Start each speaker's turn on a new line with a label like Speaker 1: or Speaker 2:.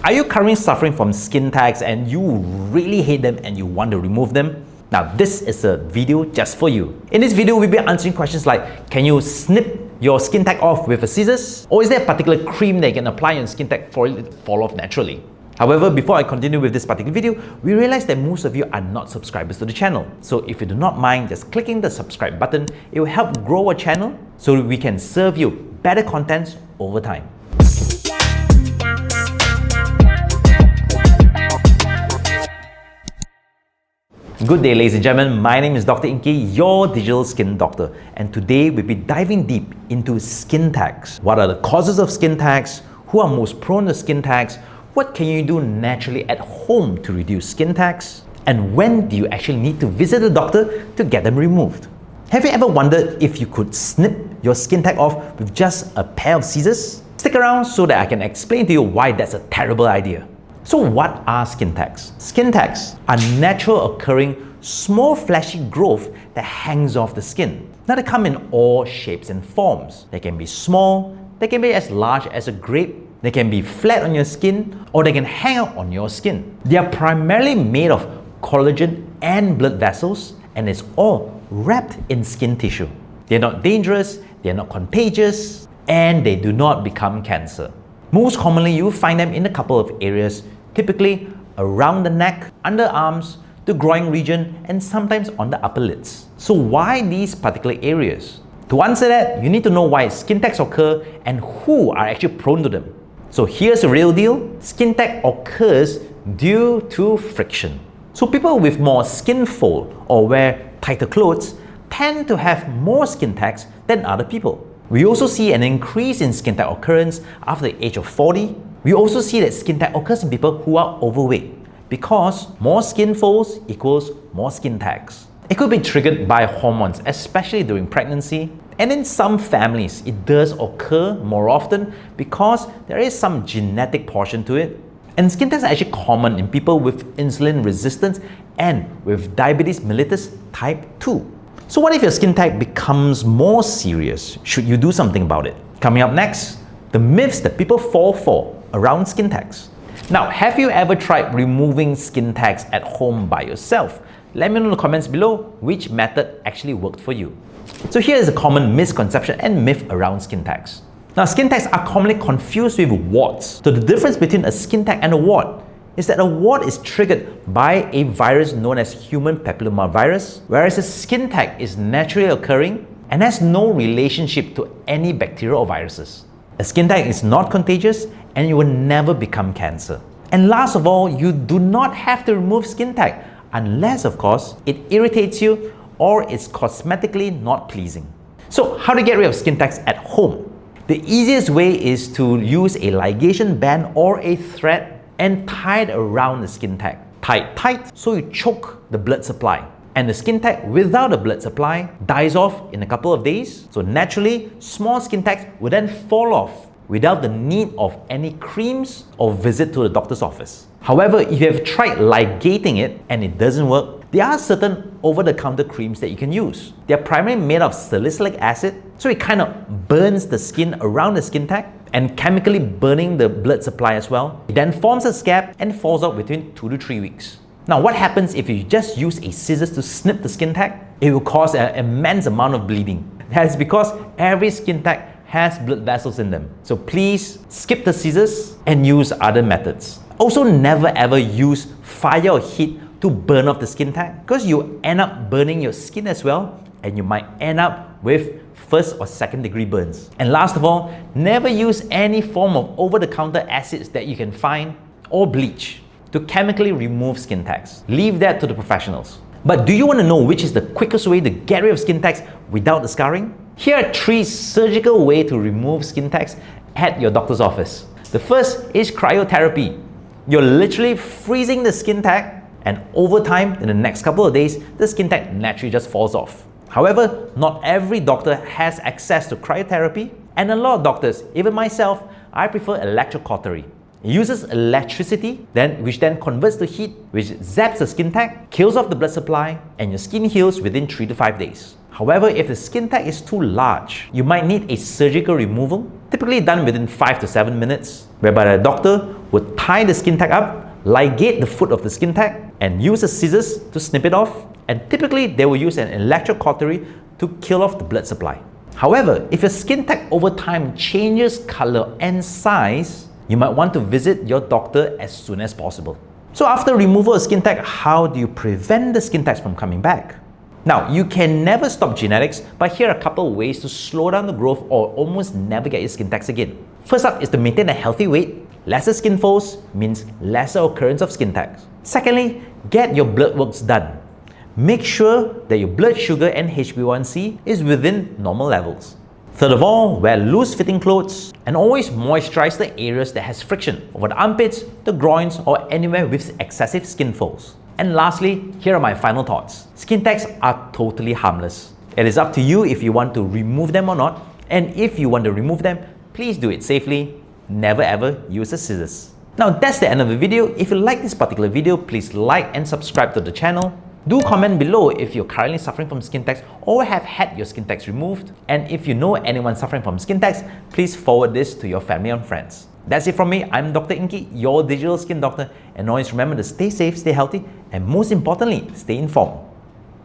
Speaker 1: Are you currently suffering from skin tags and you really hate them and you want to remove them? Now this is a video just for you. In this video, we'll be answering questions like, can you snip your skin tag off with a scissors? Or is there a particular cream that you can apply on skin tag for it to fall off naturally? However, before I continue with this particular video, we realize that most of you are not subscribers to the channel. So if you do not mind just clicking the subscribe button, it will help grow our channel so we can serve you better contents over time. Good day, ladies and gentlemen. My name is Dr. Ingky, your digital skin doctor. And today we'll be diving deep into skin tags. What are the causes of skin tags? Who are most prone to skin tags? What can you do naturally at home to reduce skin tags? And when do you actually need to visit a doctor to get them removed? Have you ever wondered if you could snip your skin tag off with just a pair of scissors? Stick around so that I can explain to you why that's a terrible idea. So what are skin tags? Skin tags are natural occurring small fleshy growth that hangs off the skin. Now they come in all shapes and forms. They can be small, they can be as large as a grape, they can be flat on your skin, or they can hang out on your skin. They are primarily made of collagen and blood vessels, and it's all wrapped in skin tissue. They're not dangerous, they're not contagious, and they do not become cancer. Most commonly, you'll find them in a couple of areas, typically around the neck, underarms, the groin region, and sometimes on the upper lids. So why these particular areas? To answer that, you need to know why skin tags occur and who are actually prone to them. So here's the real deal. Skin tag occurs due to friction. So people with more skin fold or wear tighter clothes tend to have more skin tags than other people. We also see an increase in skin tag occurrence after the age of 40. We also see that skin tag occurs in people who are overweight because more skin folds equals more skin tags. It could be triggered by hormones, especially during pregnancy. And in some families, it does occur more often because there is some genetic portion to it. And skin tags are actually common in people with insulin resistance and with diabetes mellitus type 2. So what if your skin tag becomes more serious? Should you do something about it? Coming up next, the myths that people fall for around skin tags. Now, have you ever tried removing skin tags at home by yourself? Let me know in the comments below which method actually worked for you. So here is a common misconception and myth around skin tags. Now, skin tags are commonly confused with warts. So the difference between a skin tag and a wart is that a wart is triggered by a virus known as human papillomavirus, whereas a skin tag is naturally occurring and has no relationship to any bacteria or viruses. A skin tag is not contagious and you will never become cancer. And last of all, you do not have to remove skin tag unless, of course, it irritates you or is cosmetically not pleasing. So how to get rid of skin tags at home? The easiest way is to use a ligation band or a thread and tie it around the skin tag. Tie it tight so you choke the blood supply. And the skin tag without a blood supply dies off in a couple of days. So naturally, small skin tags will then fall off without the need of any creams or visit to the doctor's office. However, if you have tried ligating it and it doesn't work, there are certain over-the-counter creams that you can use. They are primarily made of salicylic acid, so it kind of burns the skin around the skin tag and chemically burning the blood supply as well. It then forms a scab and falls out within 2 to 3 weeks. Now, what happens if you just use a scissors to snip the skin tag? It will cause an immense amount of bleeding. That's because every skin tag has blood vessels in them. So please skip the scissors and use other methods. Also, never ever use fire or heat to burn off the skin tag because you end up burning your skin as well and you might end up with first or second degree burns. And last of all, never use any form of over-the-counter acids that you can find or bleach to chemically remove skin tags. Leave that to the professionals. But do you want to know which is the quickest way to get rid of skin tags without the scarring? Here are 3 surgical ways to remove skin tags at your doctor's office. The first is cryotherapy. You're literally freezing the skin tag and over time, in the next couple of days, the skin tag naturally just falls off. However, not every doctor has access to cryotherapy, and a lot of doctors, even myself, I prefer electrocautery. It uses electricity, which then converts to heat, which zaps the skin tag, kills off the blood supply, and your skin heals within 3 to 5 days. However, if the skin tag is too large, you might need a surgical removal, typically done within 5 to 7 minutes, whereby the doctor would tie the skin tag up, ligate the foot of the skin tag, and use the scissors to snip it off. And typically, they will use an electrocautery to kill off the blood supply. However, if your skin tag over time changes color and size, you might want to visit your doctor as soon as possible. So after removal of skin tag, how do you prevent the skin tags from coming back? Now, you can never stop genetics, but here are a couple of ways to slow down the growth or almost never get your skin tags again. First up is to maintain a healthy weight. Lesser skin folds means lesser occurrence of skin tags. Secondly, get your blood works done. Make sure that your blood sugar and HbA1c is within normal levels. Third of all, wear loose-fitting clothes and always moisturize the areas that has friction over the armpits, the groins, or anywhere with excessive skin folds. And lastly, here are my final thoughts. Skin tags are totally harmless. It is up to you if you want to remove them or not, and if you want to remove them, please do it safely. Never ever use the scissors. Now that's the end of the video. If you like this particular video, please like and subscribe to the channel. Do comment below if you're currently suffering from skin tags or have had your skin tags removed. And if you know anyone suffering from skin tags, please forward this to your family and friends. That's it from me. I'm Dr. Ingky, your digital skin doctor. And always remember to stay safe, stay healthy, and most importantly, stay informed.